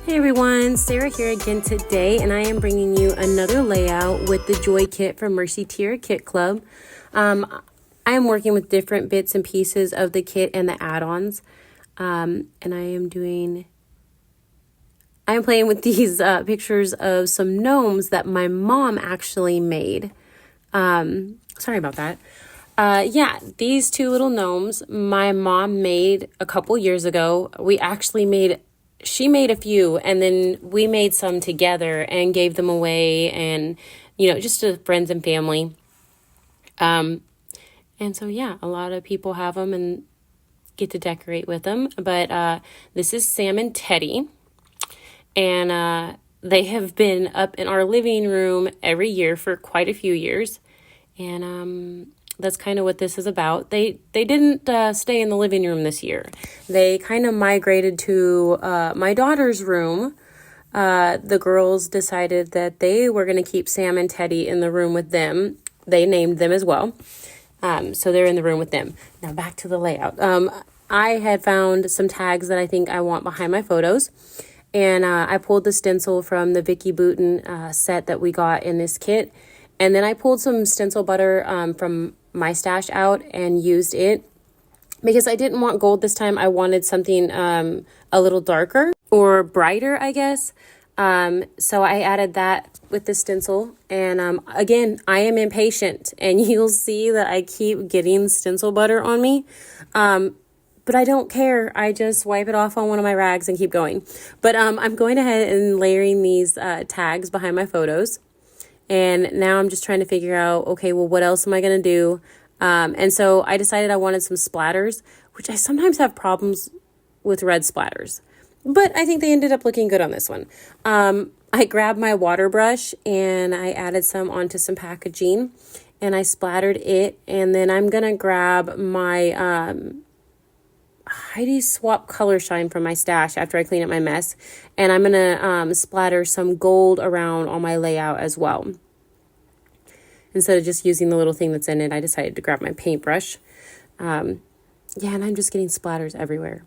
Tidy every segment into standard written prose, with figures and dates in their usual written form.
Hey everyone, Sarah here again today, and I am bringing you another layout with the Joy Kit from Mercy Tiara Kit Club. I am working with different bits and pieces of the kit and the add-ons, and I am playing with these pictures of some gnomes that my mom actually made. Sorry about that. Yeah, these two little gnomes my mom made a couple years ago. She made a few, and then we made some together and gave them away, and just to friends and family. And so yeah, a lot of people have them and get to decorate with them. But this is Sam and Teddy, and they have been up in our living room every year for quite a few years, and that's kind of what this is about. They didn't stay in the living room this year. They kind of migrated to my daughter's room. The girls decided that they were going to keep Sam and Teddy in the room with them. They named them as well. So they're in the room with them. Now back to the layout. I had found some tags that I think I want behind my photos. And I pulled the stencil from the Vicky Bouton set that we got in this kit. And then I pulled some stencil butter from my stash out and used it because I didn't want gold this time. I wanted something a little darker or brighter, I guess. So I added that with the stencil. And again, I am impatient, and you'll see that I keep getting stencil butter on me. But I don't care. I just wipe it off on one of my rags and keep going. But I'm going ahead and layering these tags behind my photos. And now I'm just trying to figure out, okay, well, what else am I going to do? And so I decided I wanted some splatters, which I sometimes have problems with red splatters. But I think they ended up looking good on this one. I grabbed my water brush and I added some onto some packaging. And I splattered it. And then I'm going to grab my Heidi Swap Color Shine from my stash after I clean up my mess. And I'm going to splatter some gold around on my layout as well. Instead of just using the little thing that's in it, I decided to grab my paintbrush. Yeah, and I'm just getting splatters everywhere.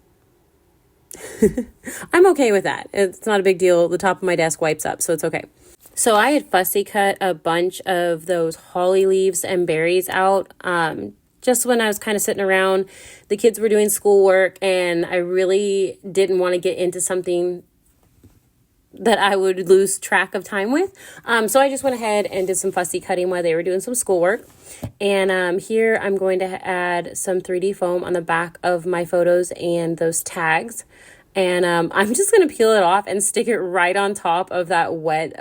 I'm okay with that. It's not a big deal. The top of my desk wipes up, so it's okay. So I had fussy cut a bunch of those holly leaves and berries out just when I was kind of sitting around. The kids were doing schoolwork, and I really didn't want to get into something that I would lose track of time with. So I just went ahead and did some fussy cutting while they were doing some schoolwork. And here I'm going to add some 3D foam on the back of my photos and those tags. And I'm just going to peel it off and stick it right on top of that wet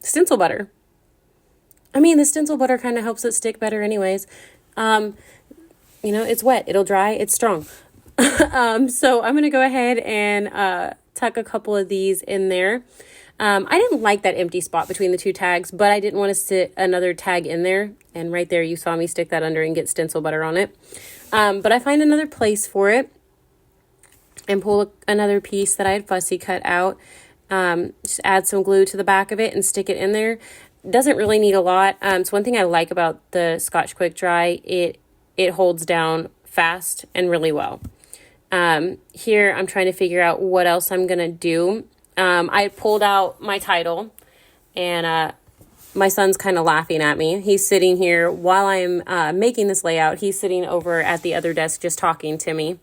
stencil butter. I mean, the stencil butter kind of helps it stick better anyways. It's wet, it'll dry, it's strong. So I'm going to go ahead and tuck a couple of these in there. I didn't like that empty spot between the two tags, but I didn't want to sit another tag in there. And right there, you saw me stick that under and get stencil butter on it. But I find another place for it and pull another piece that I had fussy cut out. Just add some glue to the back of it and stick it in there. Doesn't really need a lot. It's one thing I like about the Scotch Quick Dry. It holds down fast and really well. Here I'm trying to figure out what else I'm going to do. I pulled out my title, and my son's kind of laughing at me. He's sitting here while I'm making this layout. He's sitting over at the other desk just talking to me.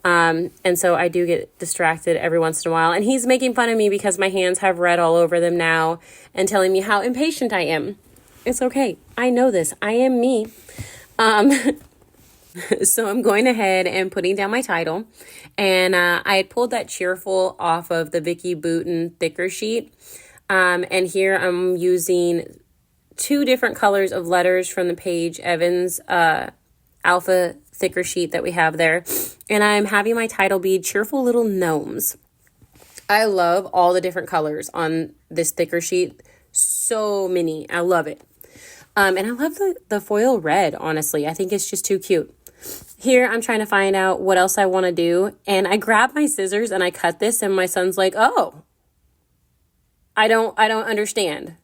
And so I do get distracted every once in a while. And he's making fun of me because my hands have red all over them now and telling me how impatient I am. It's okay. I know this. I am me. So I'm going ahead and putting down my title, and I had pulled that Cheerful off of the Vicky Bouton thicker sheet, and here I'm using two different colors of letters from the Paige Evans alpha thicker sheet that we have there, and I'm having my title be Cheerful Little Gnomes. I love all the different colors on this thicker sheet. So many. I love it. And I love the foil red, honestly. I think it's just too cute. Here, I'm trying to find out what else I want to do. And I grab my scissors and I cut this, and my son's like, oh, I don't understand.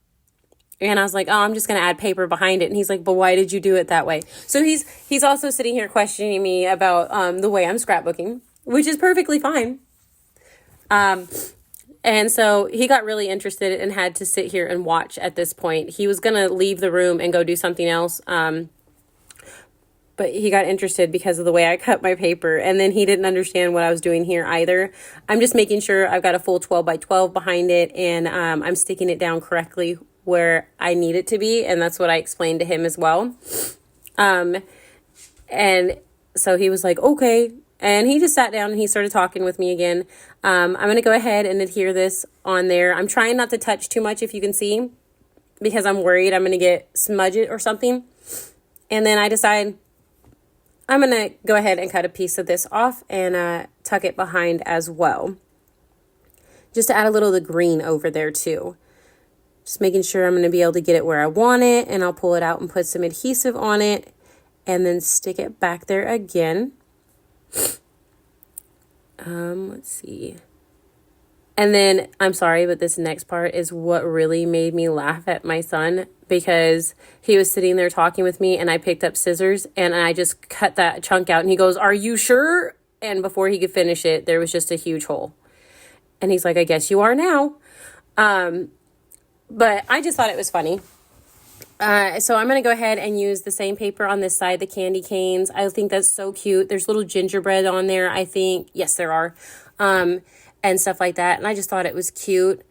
And I was like, oh, I'm just going to add paper behind it. And he's like, but why did you do it that way? So he's also sitting here questioning me about the way I'm scrapbooking, which is perfectly fine. And so he got really interested and had to sit here and watch at this point. He was going to leave the room and go do something else. But he got interested because of the way I cut my paper. And then he didn't understand what I was doing here either. I'm just making sure I've got a full 12 by 12 behind it, and I'm sticking it down correctly where I need it to be. And that's what I explained to him as well. And so he was like, okay. And he just sat down and he started talking with me again. I'm going to go ahead and adhere this on there. I'm trying not to touch too much, if you can see, because I'm worried I'm going to get smudge it or something. And then I decide I'm going to go ahead and cut a piece of this off and tuck it behind as well. Just to add a little of the green over there too. Just making sure I'm going to be able to get it where I want it. And I'll pull it out and put some adhesive on it. And then stick it back there again. Let's see. And then, I'm sorry, but this next part is what really made me laugh at my son, because he was sitting there talking with me and I picked up scissors and I just cut that chunk out and he goes, "Are you sure?" And before he could finish it, there was just a huge hole. And he's like, "I guess you are now." But I just thought it was funny. So I'm going to go ahead and use the same paper on this side, the candy canes. I think that's so cute. There's little gingerbread on there, I think. Yes, there are. And stuff like that. And I just thought it was cute.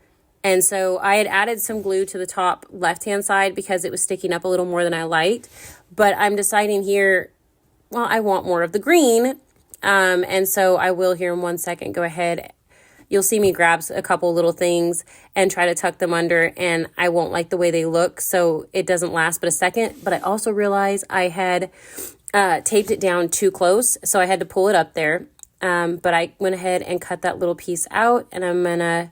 And so I had added some glue to the top left-hand side because it was sticking up a little more than I liked. But I'm deciding here, well, I want more of the green. And so I will here in 1 second go ahead. You'll see me grab a couple little things and try to tuck them under, and I won't like the way they look, so it doesn't last but a second. But I also realized I had taped it down too close, so I had to pull it up there. But I went ahead and cut that little piece out, and I'm going to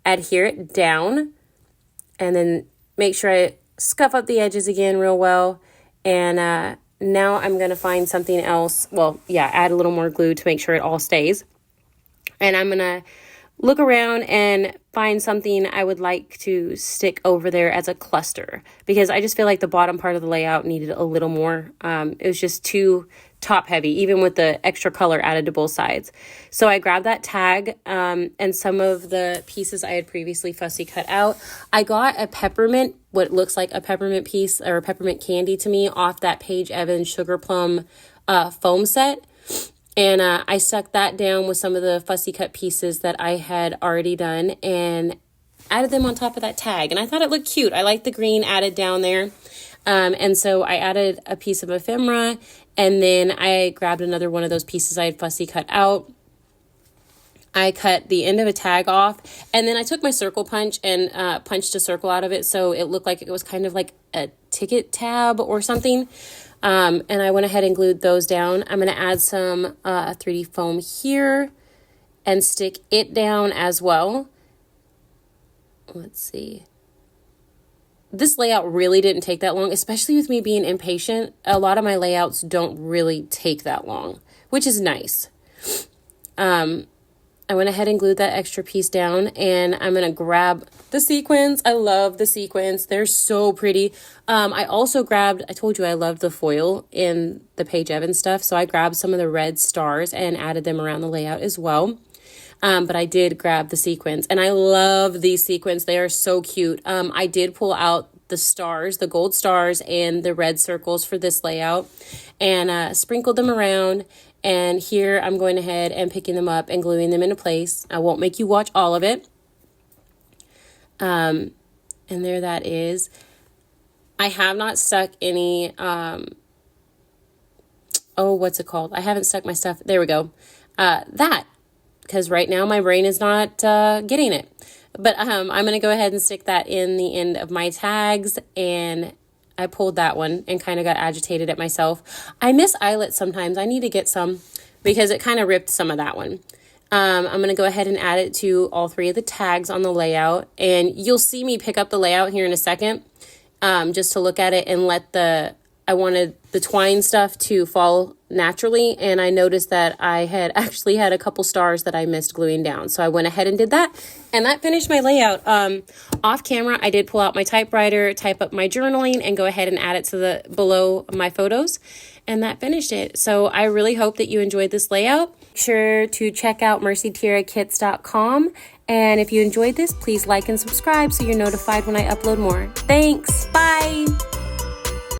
adhere it down and then make sure I scuff up the edges again real well. And now I'm going to find something else. Well, yeah, add a little more glue to make sure it all stays. And I'm going to look around and find something I would like to stick over there as a cluster, because I just feel like the bottom part of the layout needed a little more. It was just too top heavy, even with the extra color added to both sides. So I grabbed that tag and some of the pieces I had previously fussy cut out. I got a peppermint, what looks like a peppermint piece or a peppermint candy to me off that Paige Evans Sugar Plum foam set. And I stuck that down with some of the fussy cut pieces that I had already done and added them on top of that tag. And I thought it looked cute. I like the green added down there. And so I added a piece of ephemera, and then I grabbed another one of those pieces I had fussy cut out. I cut the end of a tag off, and then I took my circle punch and punched a circle out of it so it looked like it was kind of like a ticket tab or something. And I went ahead and glued those down. I'm going to add some 3D foam here and stick it down as well. Let's see. This layout really didn't take that long, especially with me being impatient. A lot of my layouts don't really take that long, which is nice. I went ahead and glued that extra piece down, and I'm going to grab the sequins. I love the sequins. They're so pretty. I also grabbed, I told you I loved the foil in the Paige Evans stuff, so I grabbed some of the red stars and added them around the layout as well. But I did grab the sequins, and I love these sequins. They are so cute. I did pull out the stars, the gold stars and the red circles for this layout, and sprinkled them around. And here I'm going ahead and picking them up and gluing them into place. I won't make you watch all of it. And there that is. I have not stuck any, what's it called? I haven't stuck my stuff. There we go. Because right now my brain is not getting it. But I'm going to go ahead and stick that in the end of my tags, and I pulled that one and kind of got agitated at myself. I miss eyelets sometimes. I need to get some because it kind of ripped some of that one. I'm going to go ahead and add it to all three of the tags on the layout. And you'll see me pick up the layout here in a second just to look at it and I wanted the twine stuff to fall naturally, and I noticed that I had actually had a couple stars that I missed gluing down. So I went ahead and did that, and that finished my layout. Off camera, I did pull out my typewriter, type up my journaling, and go ahead and add it to the below my photos, and that finished it. So I really hope that you enjoyed this layout. Make sure to check out mercytiarakits.com, and if you enjoyed this, please like and subscribe so you're notified when I upload more. Thanks. Bye.